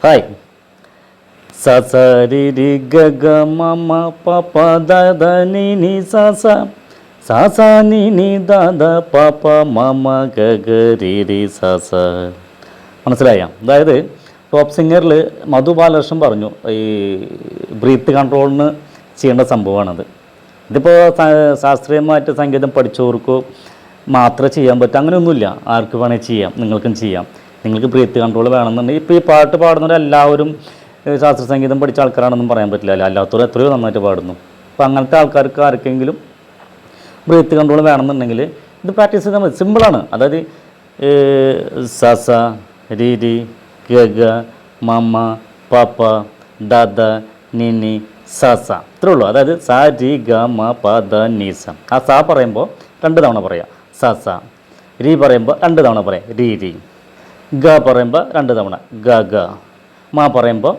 Hi. സ സ രി രി ഗ ഗ മ മ പ പ ദ ദ നി നി സ സ സ സ നി നി ദ ദ പ പ മ മ ഗ ഗ രി രി സ സ. മനസ്സിലായ? അതായത് ടോപ്പ് സിംഗറിൽ മധു ബാലകൃഷ്ണൻ പറഞ്ഞു ഈ ബ്രീത്ത് കൺട്രോളിന് ചെയ്യേണ്ട സംഭവമാണത്. ഇതിപ്പോൾ ശാസ്ത്രീയമായിട്ട് സംഗീതം പഠിച്ചവർക്കോ മാത്രമേ ചെയ്യാൻ പറ്റും, അങ്ങനെയൊന്നുമില്ല. ആർക്ക് വേണമെങ്കിൽ ചെയ്യാം, നിങ്ങൾക്കും ചെയ്യാം. നിങ്ങൾക്ക് ബ്രീത്ത് കൺട്രോൾ വേണമെന്നുണ്ടെങ്കിൽ ഇപ്പോൾ ഈ പാട്ട് പാടുന്നവരെല്ലാവരും ശാസ്ത്രീയ സംഗീതം പഠിച്ച ആൾക്കാരാണെന്നും പറയാൻ പറ്റില്ല. അല്ലാത്തവർ എത്രയോ നന്നായിട്ട് പാടുന്നു. അപ്പോൾ അങ്ങനത്തെ ആൾക്കാർക്ക് ആർക്കെങ്കിലും ബ്രീത്ത് കൺട്രോൾ വേണമെന്നുണ്ടെങ്കിൽ ഇത് പ്രാക്ടീസ് ചെയ്താൽ മതി. സിമ്പിളാണ്. അതായത് സ സ രി രി ഗ ഗ മ മ പ പ ദ ദ നി നി സ സ, ഇത്രേ ഉള്ളൂ. അതായത് സ രി ഗ മ പ ദ നി സ. ആ സ പറയുമ്പോൾ 2 തവണ പറയാം സ സ, രി പറയുമ്പോൾ 2 തവണ പറയാം രി രി, ഗ പറയുമ്പോൾ 2 തവണ ഗ ഗ, മ പറയുമ്പോൾ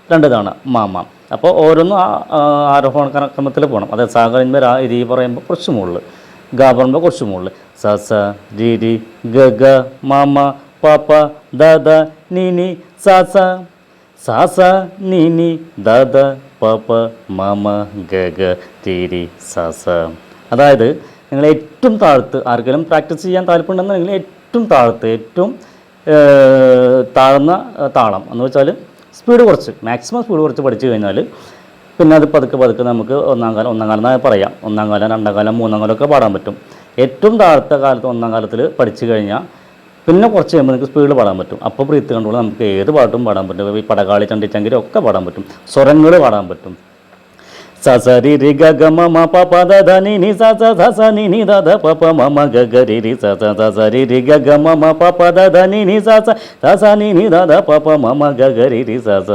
2 തവണ മ മ. അപ്പോൾ ഓരോന്നും ആരോഹണ ക്രമത്തിൽ പോകണം. അതായത് സ കഴിയുമ്പോൾ രി പറയുമ്പോൾ കുറച്ച് മുകളിൽ, ഗ പറയുമ്പോൾ കുറച്ച് മുകളിൽ, സ സ രി രി ഗ ഗ മ മ പ പ ദ ദ നി നി സ സ സ സ നി നി ദ ദ പ പ മ മ ഗ ഗ രി രി സ സ. അതായത് നിങ്ങൾ ഏറ്റവും താഴത്ത് ആർക്കെങ്കിലും പ്രാക്ടീസ് ചെയ്യാൻ താല്പര്യമുണ്ടെന്നുണ്ടെങ്കിൽ ഏറ്റവും താഴത്ത് ഏറ്റവും താഴ്ന്ന താളം എന്ന് വെച്ചാൽ സ്പീഡ് കുറച്ച്, മാക്സിമം സ്പീഡ് കുറച്ച് പഠിച്ചു കഴിഞ്ഞാൽ പിന്നെ അത് പതുക്കെ പതുക്കെ നമുക്ക് ഒന്നാം കാലം എന്നാണ് പറയാം. 1-ാം കാലം 2-ാം കാലം 3-ാം കാലമൊക്കെ പാടാൻ പറ്റും. ഏറ്റവും താഴത്തെ കാലത്ത് 1-ാം കാലത്തിൽ പഠിച്ചു കഴിഞ്ഞാൽ പിന്നെ കുറച്ച് കഴിയുമ്പോൾ നിങ്ങൾക്ക് സ്പീഡിൽ പാടാൻ പറ്റും. അപ്പോൾ ബ്രീത്ത് കൺട്രോൾ നമുക്ക് ഏത് പാട്ടും പാടാൻ പറ്റും. ഈ പടകാളി ചണ്ടിച്ചങ്കിരി ഒക്കെ പാടാൻ പറ്റും. സ്വരങ്ങൾ പാടാൻ പറ്റും. സ സ രി രി ഗ ഗ മ മ പ പ ദ ധ നി നി സ സ സ സ നി നി ദ ധ പ പ മ മ ഗ ഗ രി രി സ സ സ സ രി രി ഗ ഗ മ മ പ പ ദ ധ നി നി സ സ സ സ നി നി ദ ധ പ പ മ മ ഗ ഗ രി രി സ സ.